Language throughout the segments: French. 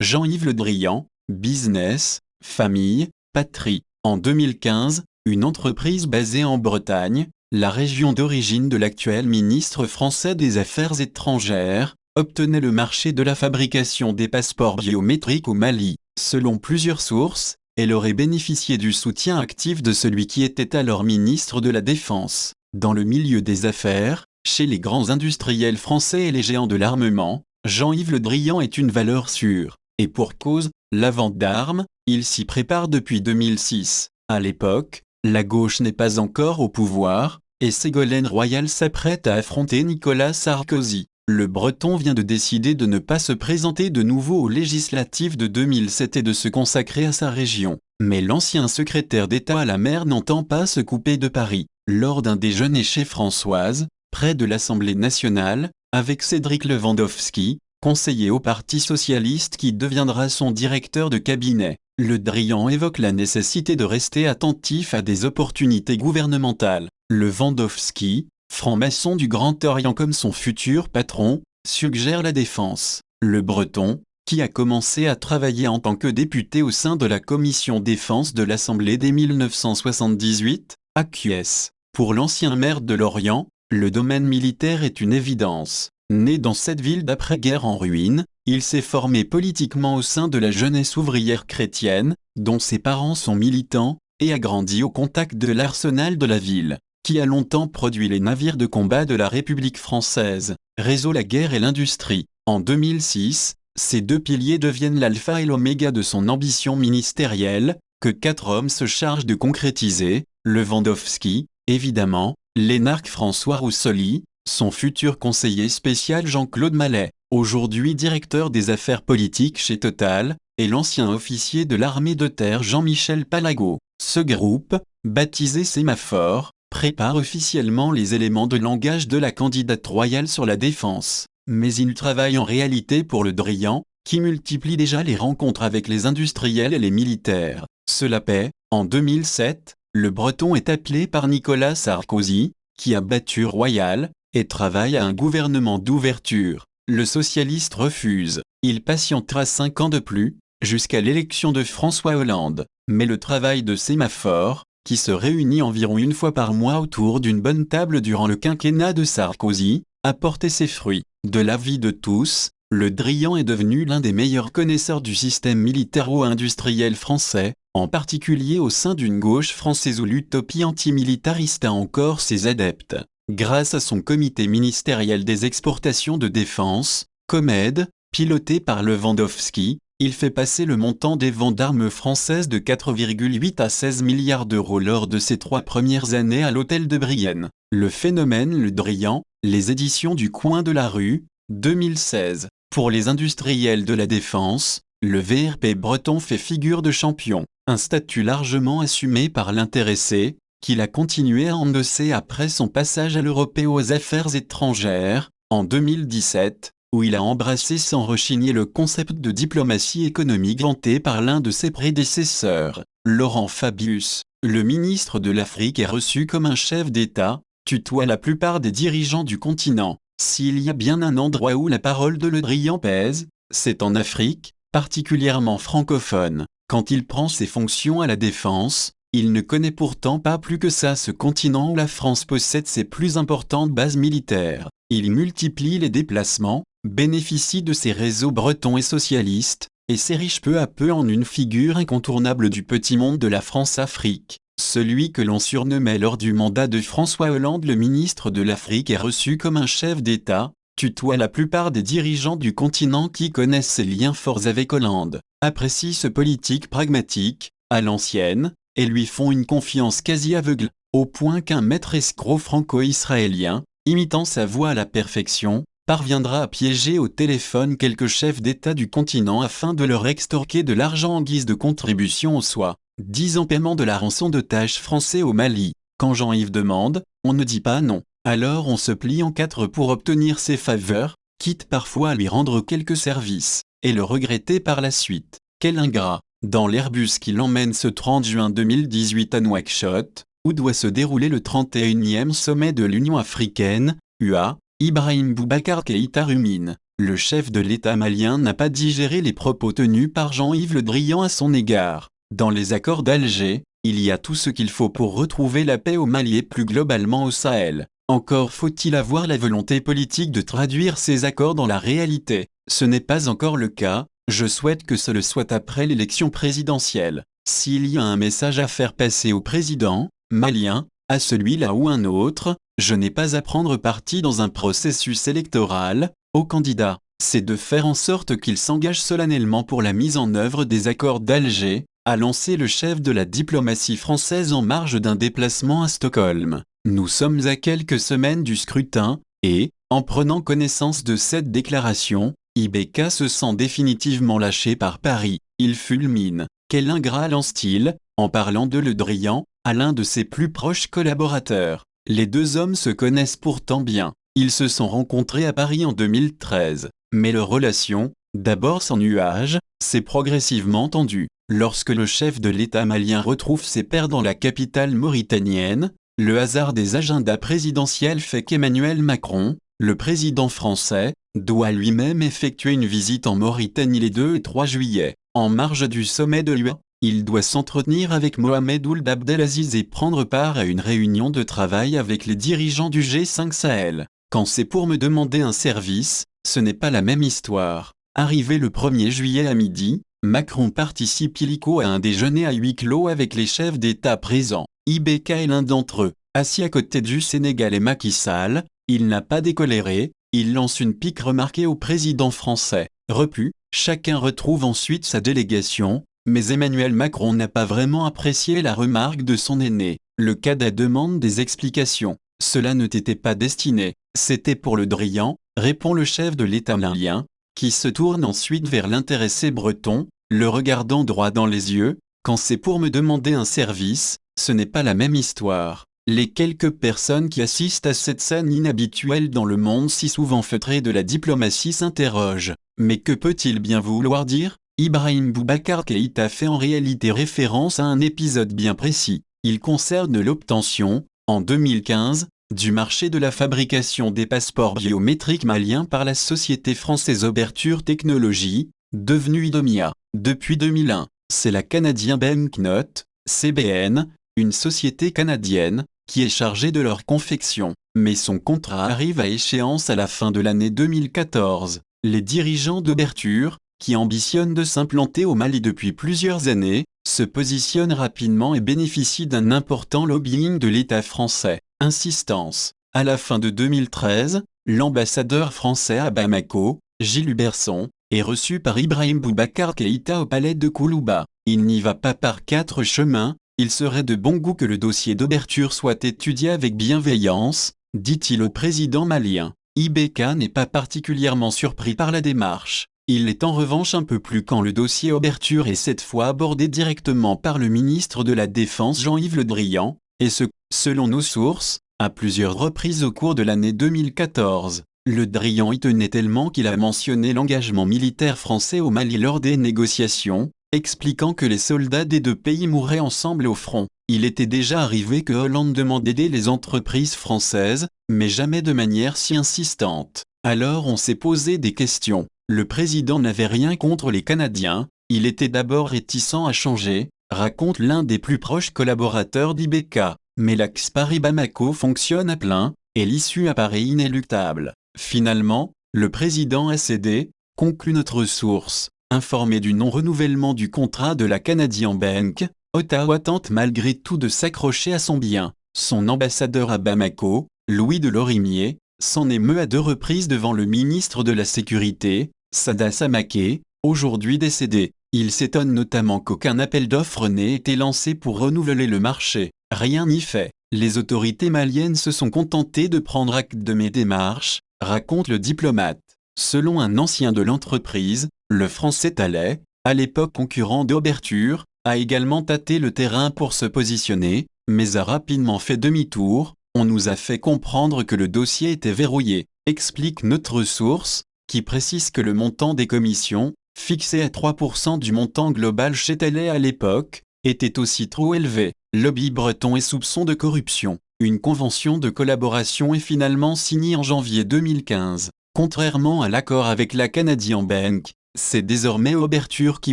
Jean-Yves Le Drian, business, famille, patrie. En 2015, une entreprise basée en Bretagne, la région d'origine de l'actuel ministre français des Affaires étrangères, obtenait le marché de la fabrication des passeports biométriques au Mali. Selon plusieurs sources, elle aurait bénéficié du soutien actif de celui qui était alors ministre de la Défense. Dans le milieu des affaires, chez les grands industriels français et les géants de l'armement, Jean-Yves Le Drian est une valeur sûre. Et pour cause, la vente d'armes, il s'y prépare depuis 2006. À l'époque, la gauche n'est pas encore au pouvoir, et Ségolène Royal s'apprête à affronter Nicolas Sarkozy. Le Breton vient de décider de ne pas se présenter de nouveau aux législatives de 2007 et de se consacrer à sa région. Mais l'ancien secrétaire d'État à la mer n'entend pas se couper de Paris. Lors d'un déjeuner chez Françoise, près de l'Assemblée nationale, avec Cédric Lewandowski, conseiller au Parti socialiste qui deviendra son directeur de cabinet, Le Drian évoque la nécessité de rester attentif à des opportunités gouvernementales. Lewandowski, franc-maçon du Grand Orient comme son futur patron, suggère la défense. Le Breton, qui a commencé à travailler en tant que député au sein de la commission défense de l'Assemblée dès 1978, acquiesce. Pour l'ancien maire de Lorient, le domaine militaire est une évidence. Né dans cette ville d'après-guerre en ruine, il s'est formé politiquement au sein de la jeunesse ouvrière chrétienne, dont ses parents sont militants, et a grandi au contact de l'arsenal de la ville, qui a longtemps produit les navires de combat de la République française, réseau la guerre et l'industrie. En 2006, ces deux piliers deviennent l'alpha et l'oméga de son ambition ministérielle, que 4 hommes se chargent de concrétiser: Lewandowski, évidemment, l'énarque François Roussoli, son futur conseiller spécial Jean-Claude Mallet, aujourd'hui directeur des affaires politiques chez Total, et l'ancien officier de l'armée de terre Jean-Michel Palago. Ce groupe, baptisé Sémaphore, prépare officiellement les éléments de langage de la candidate royale sur la défense. Mais il travaille en réalité pour Le Drian, qui multiplie déjà les rencontres avec les industriels et les militaires. Cela paie. En 2007, le Breton est appelé par Nicolas Sarkozy, qui a battu Royal, et travaille à un gouvernement d'ouverture. Le socialiste refuse. Il patientera 5 ans de plus, jusqu'à l'élection de François Hollande. Mais le travail de Sémaphore, qui se réunit environ une fois par mois autour d'une bonne table durant le quinquennat de Sarkozy, a porté ses fruits. De l'avis de tous, Le Drian est devenu l'un des meilleurs connaisseurs du système militaro-industriel français, en particulier au sein d'une gauche française où l'utopie antimilitariste a encore ses adeptes. Grâce à son comité ministériel des exportations de défense, COMED, piloté par Lewandowski, il fait passer le montant des ventes d'armes françaises de 4,8 à 16 milliards d'euros lors de ses 3 premières années à l'hôtel de Brienne. Le phénomène Le Drian, les éditions du coin de la rue, 2016. Pour les industriels de la défense, le VRP breton fait figure de champion, un statut largement assumé par l'intéressé, qu'il a continué à endosser après son passage à l'Europe et aux affaires étrangères, en 2017, où il a embrassé sans rechigner le concept de diplomatie économique vanté par l'un de ses prédécesseurs, Laurent Fabius. Le ministre de l'Afrique est reçu comme un chef d'État, tutoie la plupart des dirigeants du continent. S'il y a bien un endroit où la parole de Le Drian pèse, c'est en Afrique, particulièrement francophone. Quand il prend ses fonctions à la Défense, il ne connaît pourtant pas plus que ça ce continent où la France possède ses plus importantes bases militaires. Il multiplie les déplacements, bénéficie de ses réseaux bretons et socialistes, et s'érige peu à peu en une figure incontournable du petit monde de la France-Afrique. Celui que l'on surnommait lors du mandat de François Hollande le ministre de l'Afrique est reçu comme un chef d'État, tutoie la plupart des dirigeants du continent qui connaissent ses liens forts avec Hollande, apprécient ce politique pragmatique, à l'ancienne, et lui font une confiance quasi aveugle, au point qu'un maître escroc franco-israélien, imitant sa voix à la perfection, parviendra à piéger au téléphone quelques chefs d'État du continent afin de leur extorquer de l'argent en guise de contribution au soi-disant paiement de la rançon d'otages français au Mali. Quand Jean-Yves demande, on ne dit pas non. Alors on se plie en 4 pour obtenir ses faveurs, quitte parfois à lui rendre quelques services, et le regretter par la suite. Quel ingrat! Dans l'Airbus qui l'emmène ce 30 juin 2018 à Nouakchott, où doit se dérouler le 31e sommet de l'Union africaine, UA, Ibrahim Boubacar Keïta rumine. le chef de l'État malien n'a pas digéré les propos tenus par Jean-Yves Le Drian à son égard. Dans les accords d'Alger, il y a tout ce qu'il faut pour retrouver la paix au Mali et plus globalement au Sahel. Encore faut-il avoir la volonté politique de traduire ces accords dans la réalité. Ce n'est pas encore le cas, je souhaite que ce le soit après l'élection présidentielle. S'il y a un message à faire passer au président malien, à celui-là ou un autre, je n'ai pas à prendre parti dans un processus électoral, au candidat. C'est de faire en sorte qu'il s'engage solennellement pour la mise en œuvre des accords d'Alger, a lancé le chef de la diplomatie française en marge d'un déplacement à Stockholm. Nous sommes à quelques semaines du scrutin, et, en prenant connaissance de cette déclaration, IBK se sent définitivement lâché par Paris. Il fulmine. Quel ingrat lance-t-il, en parlant de Le Drian, à l'un de ses plus proches collaborateurs. Les deux hommes se connaissent pourtant bien. Ils se sont rencontrés à Paris en 2013. Mais leur relation, d'abord sans nuage, s'est progressivement tendue. Lorsque le chef de l'État malien retrouve ses pairs dans la capitale mauritanienne, le hasard des agendas présidentiels fait qu'Emmanuel Macron, le président français, doit lui-même effectuer une visite en Mauritanie les 2 et 3 juillet. En marge du sommet de l'UE, il doit s'entretenir avec Mohamed Ould Abdelaziz et prendre part à une réunion de travail avec les dirigeants du G5 Sahel. Quand c'est pour me demander un service, ce n'est pas la même histoire. Arrivé le 1er juillet à midi, Macron participe illico à un déjeuner à huis clos avec les chefs d'État présents. IBK est l'un d'entre eux. Assis à côté du Sénégalais Macky Sall, il n'a pas décoléré, il lance une pique remarquée au président français. Repu, chacun retrouve ensuite sa délégation, mais Emmanuel Macron n'a pas vraiment apprécié la remarque de son aîné. Le cadet demande des explications. Cela ne t'était pas destiné, c'était pour Le Drian, répond le chef de l'État malien, qui se tourne ensuite vers l'intéressé breton, le regardant droit dans les yeux. Quand c'est pour me demander un service, ce n'est pas la même histoire. Les quelques personnes qui assistent à cette scène inhabituelle dans le monde si souvent feutré de la diplomatie s'interrogent. Mais que peut-il bien vouloir dire ? Ibrahim Boubacar Keïta fait en réalité référence à un épisode bien précis. Il concerne l'obtention, en 2015, du marché de la fabrication des passeports biométriques maliens par la société française Ouverture Technologies, devenue Idomia. Depuis 2001, c'est la Canadian Banknote, CBN, une société canadienne, qui est chargée de leur confection. Mais son contrat arrive à échéance à la fin de l'année 2014. Les dirigeants d'Ouverture, qui ambitionnent de s'implanter au Mali depuis plusieurs années, se positionnent rapidement et bénéficient d'un important lobbying de l'État français. Insistance. À la fin de 2013, l'ambassadeur français à Bamako, Gilles Huberson, est reçu par Ibrahim Boubacar Keïta au palais de Koulouba. Il n'y va pas par 4 chemins, il serait de bon goût que le dossier d'ouverture soit étudié avec bienveillance, dit-il au président malien. IBK n'est pas particulièrement surpris par la démarche. Il l'est en revanche un peu plus quand le dossier ouverture est cette fois abordé directement par le ministre de la Défense Jean-Yves Le Drian, et ce, selon nos sources, à plusieurs reprises au cours de l'année 2014. Le Drian y tenait tellement qu'il a mentionné l'engagement militaire français au Mali lors des négociations, expliquant que les soldats des deux pays mourraient ensemble au front. Il était déjà arrivé que Hollande demande d'aider les entreprises françaises, mais jamais de manière si insistante. Alors on s'est posé des questions. Le président n'avait rien contre les Canadiens, il était d'abord réticent à changer, raconte l'un des plus proches collaborateurs d'IBK. Mais l'axe Paris-Bamako fonctionne à plein, et l'issue apparaît inéluctable. Finalement, le président a cédé, conclut notre source. Informé du non-renouvellement du contrat de la Canadian Bank, Ottawa tente malgré tout de s'accrocher à son bien. Son ambassadeur à Bamako, Louis de Lorimier, s'en émeut à 2 reprises devant le ministre de la Sécurité, Sada Samaké, aujourd'hui décédé. Il s'étonne notamment qu'aucun appel d'offres n'ait été lancé pour renouveler le marché. Rien n'y fait. Les autorités maliennes se sont contentées de prendre acte de mes démarches, raconte le diplomate. Selon un ancien de l'entreprise, le français Thalès, à l'époque concurrent d'Ouverture, a également tâté le terrain pour se positionner, mais a rapidement fait demi-tour. On nous a fait comprendre que le dossier était verrouillé, explique notre source, qui précise que le montant des commissions, fixé à 3% du montant global chez Thalès à l'époque, était aussi trop élevé. Lobby breton et soupçons de corruption. Une convention de collaboration est finalement signée en janvier 2015. Contrairement à l'accord avec la Canadian Bank, c'est désormais Ouverture qui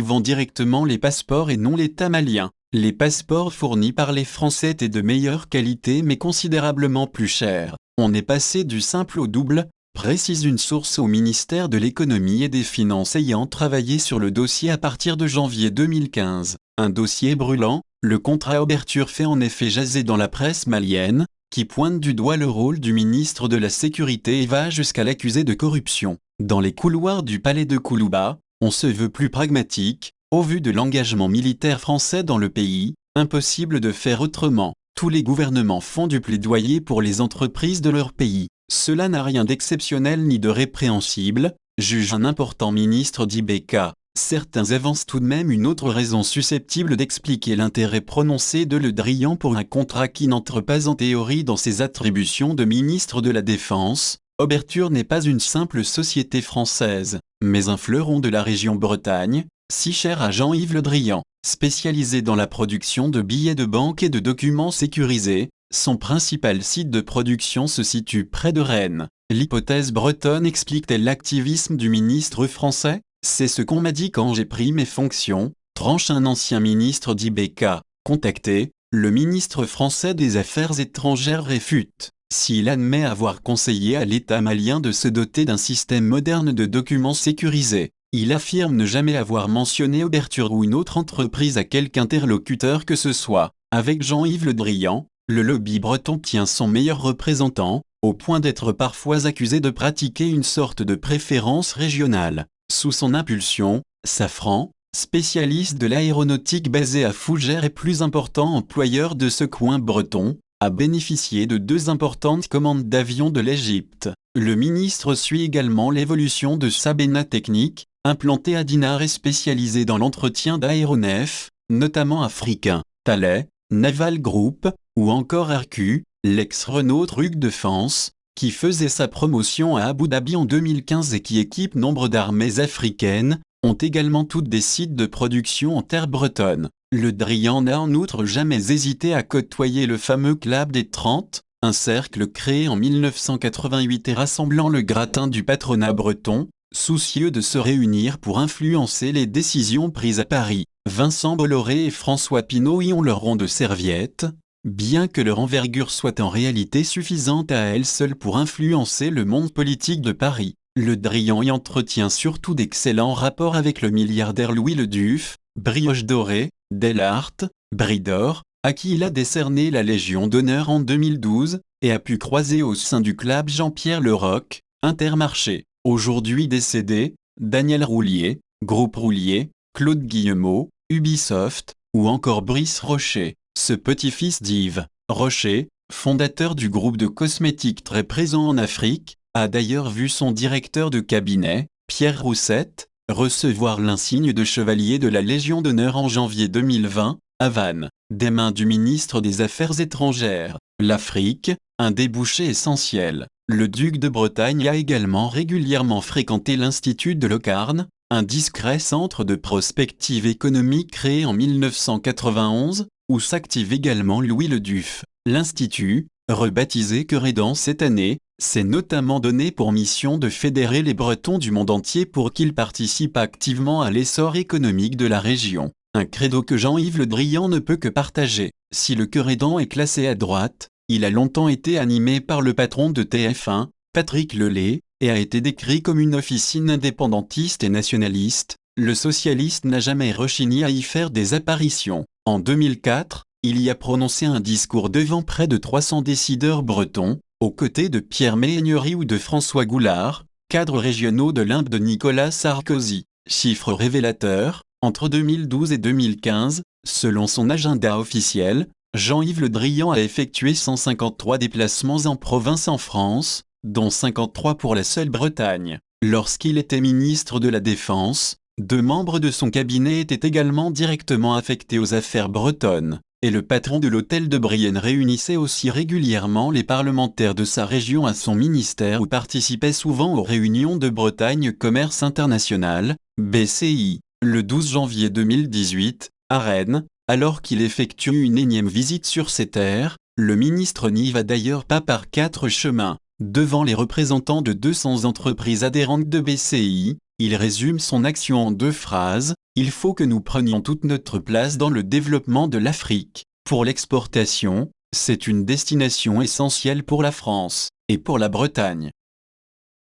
vend directement les passeports et non l'État malien. Les passeports fournis par les Français étaient de meilleure qualité mais considérablement plus chers. On est passé du simple au double, précise une source au ministère de l'Économie et des Finances ayant travaillé sur le dossier à partir de janvier 2015. Un dossier brûlant, le contrat Ouverture fait en effet jaser dans la presse malienne, qui pointe du doigt le rôle du ministre de la Sécurité et va jusqu'à l'accuser de corruption. Dans les couloirs du palais de Koulouba, on se veut plus pragmatique, au vu de l'engagement militaire français dans le pays, impossible de faire autrement. Tous les gouvernements font du plaidoyer pour les entreprises de leur pays. Cela n'a rien d'exceptionnel ni de répréhensible, juge un important ministre d'IBK. Certains avancent tout de même une autre raison susceptible d'expliquer l'intérêt prononcé de Le Drian pour un contrat qui n'entre pas en théorie dans ses attributions de ministre de la Défense. Ouverture n'est pas une simple société française, mais un fleuron de la région Bretagne, si cher à Jean-Yves Le Drian. Spécialisé dans la production de billets de banque et de documents sécurisés, son principal site de production se situe près de Rennes. L'hypothèse bretonne explique-t-elle l'activisme du ministre français ? C'est ce qu'on m'a dit quand j'ai pris mes fonctions, tranche un ancien ministre d'IBK. Contacté, le ministre français des Affaires étrangères réfute. S'il admet avoir conseillé à l'État malien de se doter d'un système moderne de documents sécurisés, il affirme ne jamais avoir mentionné Ouverture ou une autre entreprise à quelque interlocuteur que ce soit. Avec Jean-Yves Le Drian, le lobby breton tient son meilleur représentant, au point d'être parfois accusé de pratiquer une sorte de préférence régionale. Sous son impulsion, Safran, spécialiste de l'aéronautique basé à Fougères et plus important employeur de ce coin breton, a bénéficié de 2 importantes commandes d'avions de l'Égypte. Le ministre suit également l'évolution de Sabena Technique, implanté à Dinard et spécialisé dans l'entretien d'aéronefs, notamment africains. Thales, Naval Group, ou encore RQ, l'ex-Renault Truc Défense, qui faisait sa promotion à Abu Dhabi en 2015 et qui équipe nombre d'armées africaines, ont également toutes des sites de production en terre bretonne. Le Drian n'a en outre jamais hésité à côtoyer le fameux Club des 30, un cercle créé en 1988 et rassemblant le gratin du patronat breton, soucieux de se réunir pour influencer les décisions prises à Paris. Vincent Bolloré et François Pinault y ont leur rond de serviette, bien que leur envergure soit en réalité suffisante à elle seule pour influencer le monde politique de Paris. Le Drian y entretient surtout d'excellents rapports avec le milliardaire Louis Le Duf, Brioche Dorée, Delarte, Bridor, à qui il a décerné la Légion d'honneur en 2012, et a pu croiser au sein du club Jean-Pierre Leroc, Intermarché. Aujourd'hui décédé, Daniel Roulier, Groupe Roulier, Claude Guillemot, Ubisoft, ou encore Brice Rocher. Ce petit-fils d'Yves Rocher, fondateur du groupe de cosmétiques très présent en Afrique, a d'ailleurs vu son directeur de cabinet, Pierre Roussette, recevoir l'insigne de chevalier de la Légion d'honneur en janvier 2020, à Vannes, des mains du ministre des Affaires étrangères. L'Afrique, un débouché essentiel. Le duc de Bretagne a également régulièrement fréquenté l'Institut de Locarno, un discret centre de prospective économique créé en 1991, où s'active également Louis Le Duf. L'Institut, rebaptisé Querédan cette année, s'est notamment donné pour mission de fédérer les Bretons du monde entier pour qu'ils participent activement à l'essor économique de la région. Un credo que Jean-Yves Le Drian ne peut que partager. Si le Querédan est classé à droite, il a longtemps été animé par le patron de TF1, Patrick Lelay, et a été décrit comme une officine indépendantiste et nationaliste. Le socialiste n'a jamais rechigné à y faire des apparitions. En 2004, il y a prononcé un discours devant près de 300 décideurs bretons, aux côtés de Pierre Méhaignerie ou de François Goulard, cadres régionaux de l'Inde de Nicolas Sarkozy. Chiffre révélateur, entre 2012 et 2015, selon son agenda officiel, Jean-Yves Le Drian a effectué 153 déplacements en province en France, dont 53 pour la seule Bretagne. Lorsqu'il était ministre de la Défense, 2 membres de son cabinet étaient également directement affectés aux affaires bretonnes, et le patron de l'hôtel de Brienne réunissait aussi régulièrement les parlementaires de sa région à son ministère ou participait souvent aux réunions de Bretagne Commerce International, BCI. Le 12 janvier 2018, à Rennes, alors qu'il effectue une énième visite sur ces terres, le ministre n'y va d'ailleurs pas par 4 chemins. Devant les représentants de 200 entreprises adhérentes de BCI, il résume son action en 2 phrases: « Il faut que nous prenions toute notre place dans le développement de l'Afrique. Pour l'exportation, c'est une destination essentielle pour la France et pour la Bretagne.